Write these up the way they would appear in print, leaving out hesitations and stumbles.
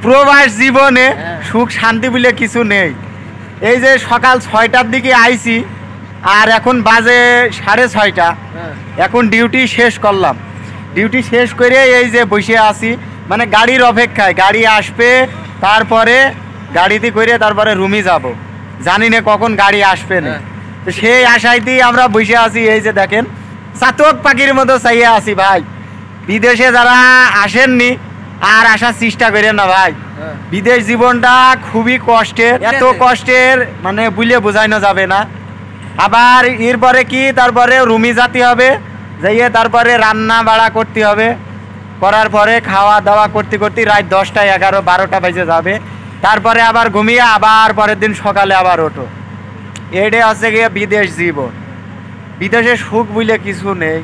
প্রবাস জীবনে সুখ শান্তি বলে কিছু নেই। এই যে সকাল 6টার দিকে আইছি আর এখন বাজে 6:30। এখন ডিউটি শেষ করলাম, ডিউটি শেষ করে এই যে বসে আছি, মানে গাড়ির অপেক্ষায়। গাড়ি আসবে, তারপরে গাড়িতে করে তারপরে রুমে যাব, জানি না কখন গাড়ি আসবে না। তো সেই আশাইতেই আমরা বসে আছি। এই যে দেখেন চাতক পাখির মতো চাইয়ে আছি ভাই। বিদেশে যারা আসেননি আর আসার চেষ্টা করেন না ভাই। বিদেশ জীবনটা খুবই কষ্টের, এত কষ্টের মানে বুঝলে বোঝানো যাবে না। আবার এরপরে কি তারপরে রুমে যেতে হবে, যাইয়ে তারপরে রান্না বাড়া করতে হবে, করার পরে খাওয়া দাওয়া করতে করতে রাত 10টা 11 12টা বেজে যাবে। তারপরে আবার ঘুমিয়ে আবার পরের দিন সকালে আবার ওঠো। এটাই হচ্ছে গিয়ে বিদেশ জীবন। বিদেশে সুখ বলে কিছু নেই।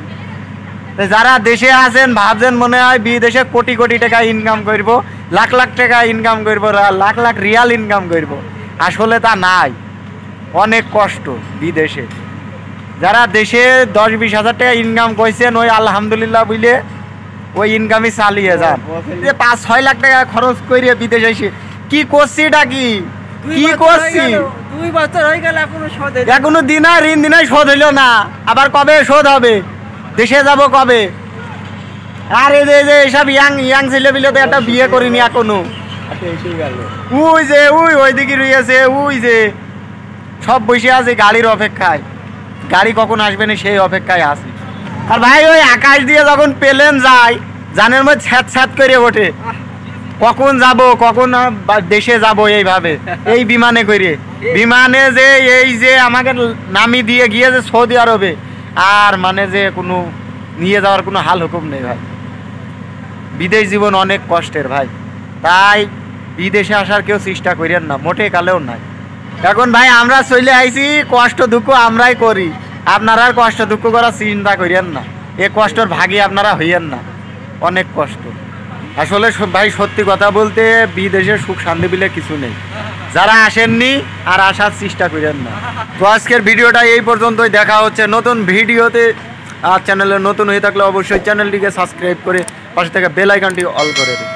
যারা দেশে আছেন ভাবছেন মনে হয় বিদেশে কোটি কোটি টাকা ইনকাম করব, লাখ লাখ টাকা ইনকাম করব, লাখ লাখ রিয়াল ইনকাম করব। আসলে তা নাই, অনেক কষ্ট বিদেশে। যারা দেশে 10-20 হাজার টাকা ইনকাম করছেন ওই আলহামদুলিল্লাহ বুঝলে ওই ইনকামই চালিয়ে যান। 5-6 লাখ টাকা খরচ করে বিদেশে এসে কি করছি, এটা কি করছি? 2 বছর হয়ে গেল এখনো ঋণ দিনাই শোধ হইল না। আবার কবে শোধ হবে? দেশে যাব কবে? আর এই যে এসব ইয়াং ছেলেপিলে তো একটা বিয়ে করিনি এখনো। ওই যে ওইদিকে রয়েছে, ওই যে সব বসে আছে গাড়ির অপেক্ষায়। গাড়ি কখন আসবে না সেই অপেক্ষায় আছে। আর ভাই ওই আকাশ দিয়ে যখন প্লেন যায় জানের মধ্যে ছ্যাঁত ছ্যাঁত করে ওঠে, কখন যাব কখন দেশে যাব এইভাবে। এই বিমানে করে, বিমানে যে এই যে আমাকে নামি দিয়ে গিয়েছে সৌদি আরবে, আর মানে যে কোনো নিয়ে যাওয়ার কোনো হাল হুকুম নেই ভাই। বিদেশ জীবন অনেক কষ্টের ভাই, তাই বিদেশে আসার কেউ চেষ্টা করেন না, মোটে কালেও নাই। এখন ভাই আমরা চলে আইছি, কষ্ট দুঃখ আমরাই করি, আপনারা আর কষ্ট দুঃখ করার চিন্তা করেন না। এ কষ্টর ভাগী আপনারা হইয়েন না, অনেক কষ্ট। আসলে ভাই সত্যি কথা বলতে বিদেশে সুখ শান্তি বলে কিছু নেই। যারা আসেননি আর আসার চেষ্টা করেন না। তো আজকের ভিডিওটা এই পর্যন্তই, দেখা হচ্ছে নতুন ভিডিওতে। আর চ্যানেলে নতুন হয়ে থাকলে অবশ্যই চ্যানেলটিকে সাবস্ক্রাইব করে পাশে থেকে বেল আইকনটি অল করে দিন।